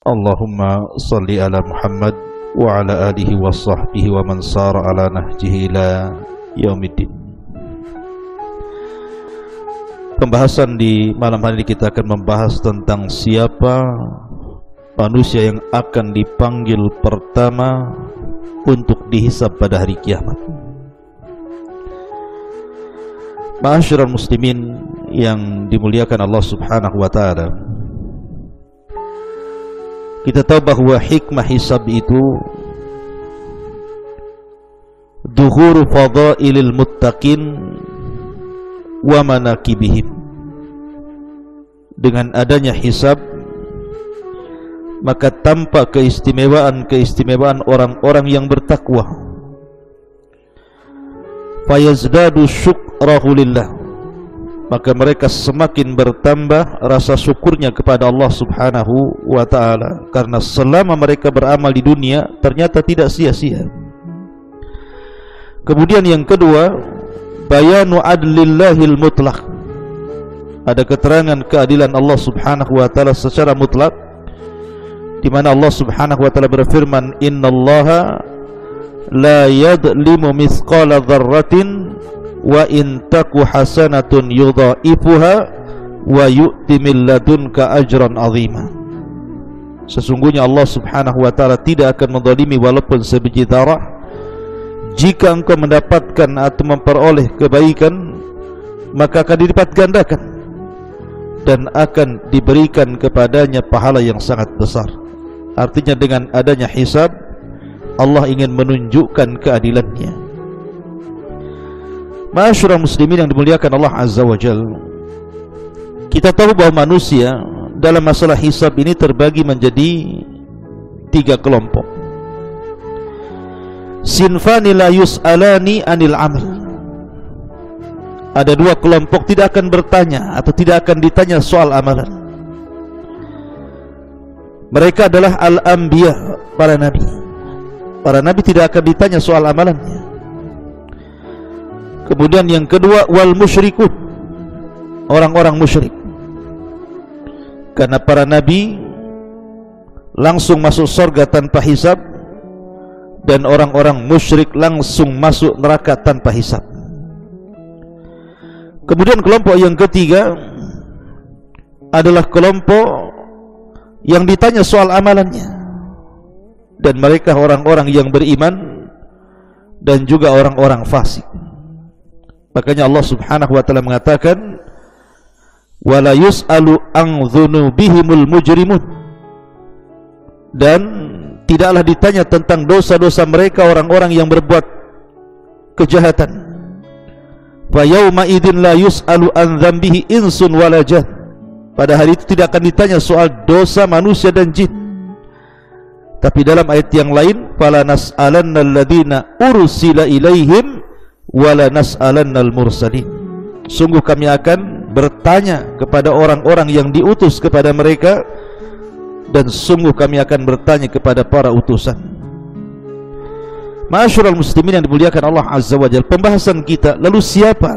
Allahumma salli ala Muhammad wa ala alihi wa sahbihi wa man sara ala nahjihi ila yaumiddin. Pembahasan di malam hari ini kita akan membahas tentang siapa manusia yang akan dipanggil pertama untuk dihisab pada hari kiamat. Ma'asyiral muslimin yang dimuliakan Allah Subhanahu wa taala, kita tahu bahwa hikmah hisab itu dhuhuru fadailil muttaqin wa manakibihim. Dengan adanya hisab maka tampak keistimewaan orang-orang yang bertakwa. Fayazdadu syukrahu lillah, maka mereka semakin bertambah rasa syukurnya kepada Allah Subhanahu wa ta'ala, karena selama mereka beramal di dunia ternyata tidak sia-sia. Kemudian yang kedua, bayanu adlillahil mutlaq, ada keterangan keadilan Allah Subhanahu wa ta'ala secara mutlak, di mana Allah Subhanahu wa ta'ala berfirman, innallaha la yadlimu mithqala dzarratin wa in taku hasanatun yudha'ifuha wa yu'ti min ladunka ajran 'azima. Sesungguhnya Allah Subhanahu wa taala tidak akan menzalimi walaupun sebiji darah. Jika engkau mendapatkan atau memperoleh kebaikan, maka akan dilipat gandakan dan akan diberikan kepadanya pahala yang sangat besar. Artinya dengan adanya hisab, Allah ingin menunjukkan keadilannya. Ma'asyiral muslimin yang dimuliakan Allah Azza wa Jalla, kita tahu bahwa manusia dalam masalah hisab ini terbagi menjadi 3 kelompok. Sinfani la yus'alani anil amal, ada 2 kelompok tidak akan bertanya atau tidak akan ditanya soal amalan. Mereka adalah al-anbiya, para nabi. Para nabi tidak akan ditanya soal amalannya. Kemudian yang kedua, wal musyrikun, orang-orang musyrik. Karena para nabi langsung masuk surga tanpa hisab, dan orang-orang musyrik langsung masuk neraka tanpa hisab. Kemudian kelompok yang ketiga adalah kelompok yang ditanya soal amalannya, dan mereka orang-orang yang beriman dan juga orang-orang fasik. Makanya Allah Subhanahu wa taala mengatakan, wala yus'alu an dzunubihimul mujrimun, dan tidaklah ditanya tentang dosa-dosa mereka orang-orang yang berbuat kejahatan. Fa yauma idzin la yus'alu an dzambihi insun wala jan, pada hari itu tidak akan ditanya soal dosa manusia dan jin. Tapi dalam ayat yang lain, fala nas'alanna alladziina ursila ilaihim wala nas'alannal mursalin, sungguh kami akan bertanya kepada orang-orang yang diutus kepada mereka, dan sungguh kami akan bertanya kepada para utusan. Ma'asyiral muslimin yang dimuliakan Allah Azza wa Jalla, pembahasan kita, lalu siapa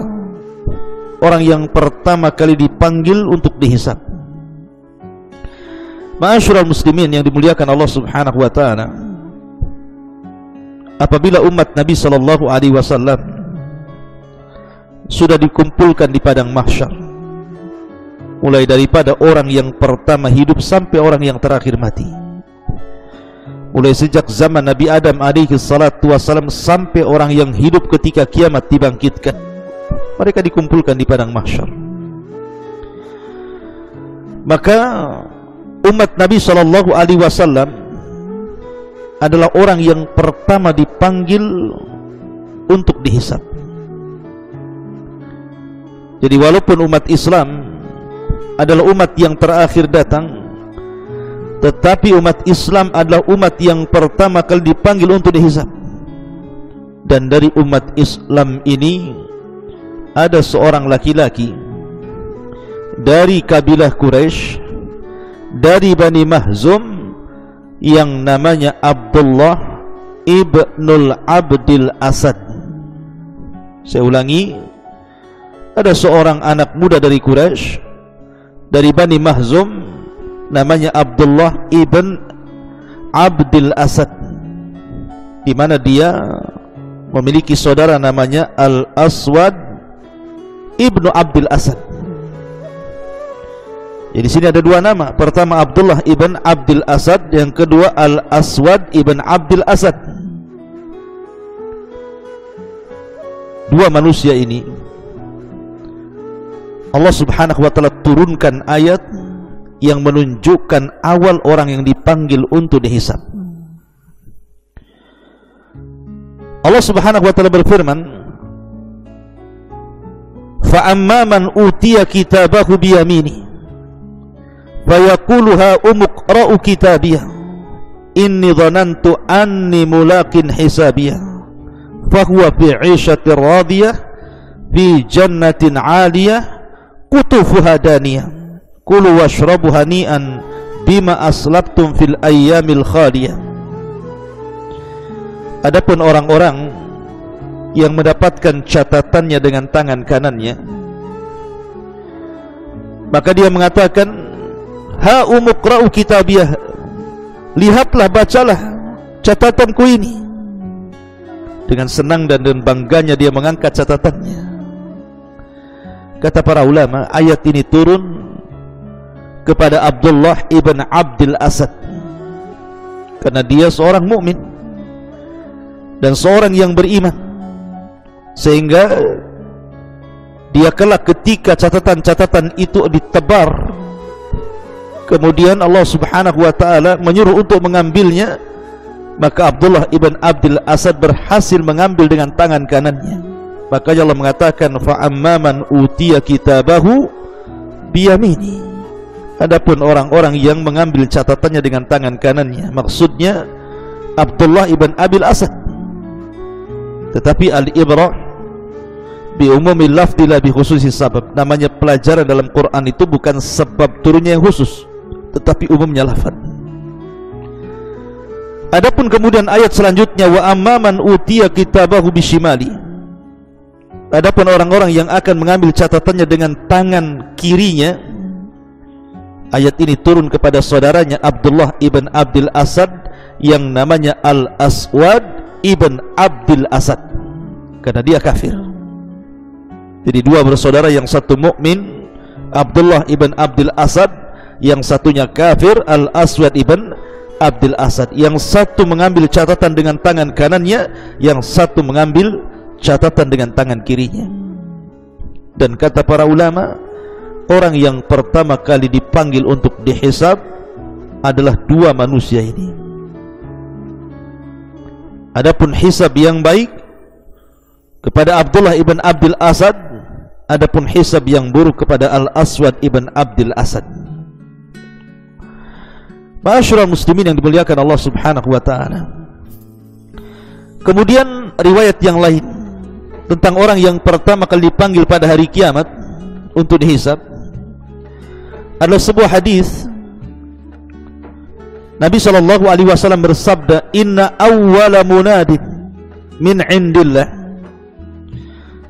orang yang pertama kali dipanggil untuk dihisab? Ma'asyiral muslimin yang dimuliakan Allah Subhanahu wa taala, apabila umat Nabi sallallahu alaihi wasallam sudah dikumpulkan di padang mahsyar, mulai daripada orang yang pertama hidup sampai orang yang terakhir mati, mulai sejak zaman Nabi Adam alaihi salatu wassalam sampai orang yang hidup ketika kiamat dibangkitkan, mereka dikumpulkan di padang mahsyar. Maka umat Nabi sallallahu alaihi wasallam adalah orang yang pertama dipanggil untuk dihisab. Jadi walaupun umat Islam adalah umat yang terakhir datang, tetapi umat Islam adalah umat yang pertama kali dipanggil untuk dihisab. Dan dari umat Islam ini ada seorang laki-laki dari kabilah Quraisy, dari Bani Mahzum, yang namanya Abdullah ibnul Abdil Asad. Saya ulangi, ada seorang anak muda dari Quraisy, dari Bani Mahzum, namanya Abdullah ibn Abdul Asad, di mana dia memiliki saudara namanya Al-Aswad ibnu Abdul Asad. Jadi di sini ada dua nama. Pertama Abdullah ibn Abdul Asad, yang kedua Al-Aswad ibn Abdul Asad. Dua manusia ini Allah Subhanahu wa taala turunkan ayat yang menunjukkan awal orang yang dipanggil untuk dihisab. Allah Subhanahu wa taala berfirman, "Fa amma man utiya kitabahu bi yamini, fa yaqulu ha umqra'u kitabiyah, inni dhanantu anni mulaqin hisabiyah, fa huwa fi 'ishatin radiyah, fi jannatin 'aliyah, qutufuha daniyah, kulu washrabu hani'an bima aslabtum fil ayyamil khaliyah." Adapun orang-orang yang mendapatkan catatannya dengan tangan kanannya, maka dia mengatakan, ha umqra'u kitabiyah, lihatlah, bacalah catatanku ini. Dengan senang dan bangganya dia mengangkat catatannya. Kata para ulama, ayat ini turun kepada Abdullah ibn Abdul Asad karena dia seorang mukmin dan seorang yang beriman, sehingga dia kelak ketika catatan-catatan itu ditebar, kemudian Allah Subhanahu wa taala menyuruh untuk mengambilnya, maka Abdullah ibn Abdul Asad berhasil mengambil dengan tangan kanannya. Maka Allah mengatakan, fa amman utiya kitabahu biyamini, adapun orang-orang yang mengambil catatannya dengan tangan kanannya, maksudnya Abdullah ibn Abdul Asad. Tetapi al-ibrah bi umumil lafzi la bi khususis sabab. Namanya pelajaran dalam Quran itu bukan sebab turunnya yang khusus, tetapi umumnya lafaz. Adapun kemudian ayat selanjutnya, wa amman utiya kitabahu bisimali, adapun orang-orang yang akan mengambil catatannya dengan tangan kirinya, ayat ini turun kepada saudaranya Abdullah ibn Abdul Asad yang namanya Al-Aswad ibn Abdul Asad, karena dia kafir. Jadi dua bersaudara, yang satu mukmin Abdullah ibn Abdul Asad, yang satunya kafir Al-Aswad ibn Abdul Asad. Yang satu mengambil catatan dengan tangan kanannya, yang satu mengambil catatan dengan tangan kirinya. Dan kata para ulama, orang yang pertama kali dipanggil untuk dihisab adalah dua manusia ini. Adapun hisab yang baik kepada Abdullah ibn Abdul Asad, adapun hisab yang buruk kepada Al-Aswad ibn Abdul Asad. Ma'asyiral muslimin yang dimuliakan Allah Subhanahu wa taala. Kemudian riwayat yang lain tentang orang yang pertama kali dipanggil pada hari kiamat untuk dihisab adalah sebuah hadis. Nabi SAW bersabda, inna awwala munadin min indillah,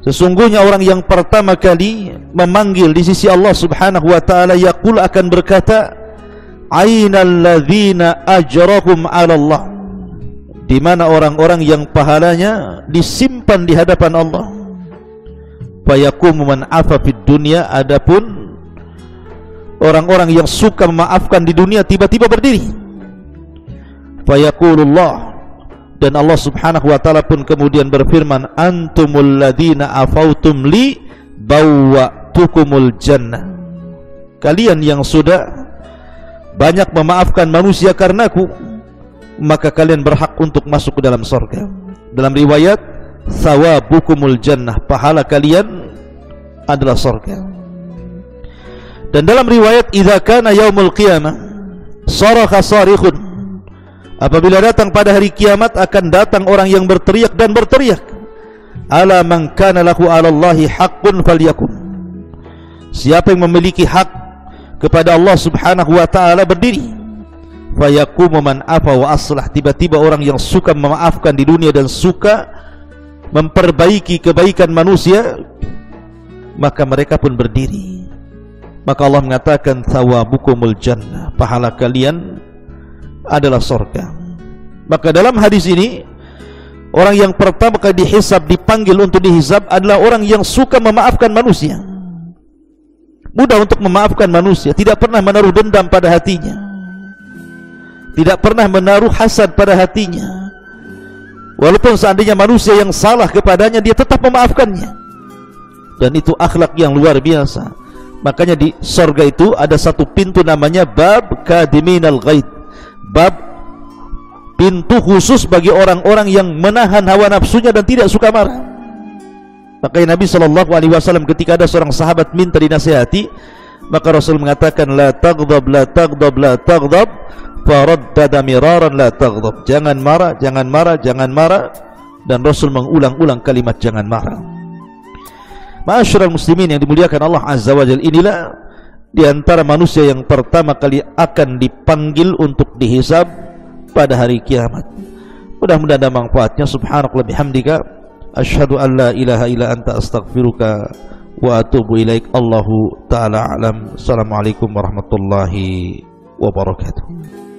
sesungguhnya orang yang pertama kali memanggil di sisi Allah Subhanahu wa taala, yaqul, akan berkata, ainal ladzina ajrahum 'ala Allah, di mana orang-orang yang pahalanya disimpan di hadapan Allah. Fayaqumu man afa fid dunya, adapun orang-orang yang suka memaafkan di dunia tiba-tiba berdiri. Fayaqulullah, dan Allah Subhanahu wa taala pun kemudian berfirman, antumul ladzina afautum li bawwa'tukumul jannah, kalian yang sudah banyak memaafkan manusia karenaku, maka kalian berhak untuk masuk ke dalam surga. Dalam riwayat, thawabukumul jannah, pahala kalian adalah surga. Dan dalam riwayat, idza kana yaumul qiyamah sarakha sarikhun, apabila datang pada hari kiamat akan datang orang yang berteriak dan berteriak, ala man kana lahu 'ala Allahi haqqun falyakun, siapa yang memiliki hak kepada Allah Subhanahu wa taala berdiri. Fayaqumu man afa wa aslah, tiba-tiba orang yang suka memaafkan di dunia dan suka memperbaiki kebaikan manusia, maka mereka pun berdiri. maka Allah mengatakan thawabukumul jannah, pahala kalian adalah surga. Maka dalam hadis ini, orang yang pertama kali dihisab, dipanggil untuk dihisab adalah orang yang suka memaafkan manusia, mudah untuk memaafkan manusia, tidak pernah menaruh dendam pada hatinya, tidak pernah menaruh hasad pada hatinya. Walaupun seandainya manusia yang salah kepadanya, dia tetap memaafkannya. Dan itu akhlak yang luar biasa. Makanya di surga itu ada satu pintu namanya bab kadiminal ghaid, bab pintu khusus bagi orang-orang yang menahan hawa nafsunya dan tidak suka marah. Makanya Nabi SAW ketika ada seorang sahabat minta dinasihati, maka Rasul mengatakan la taghdab, la taghdab, la taghdab, faraddada miraran la taghdab. Jangan marah, jangan marah, jangan marah. Dan Rasul mengulang-ulang kalimat jangan marah. Ma'asyiral muslimin yang dimuliakan Allah Azza wa Jalla, inilah di antara manusia yang pertama kali akan dipanggil untuk dihisab pada hari kiamat. Mudah-mudahan ada manfaatnya. Subhanakallah bihamdika, asyhadu an la ilaha illa anta, astaghfiruka wa atubu ilaik. Allahu ta'ala a'lam. Assalamualaikum warahmatullahi wabarakatuh.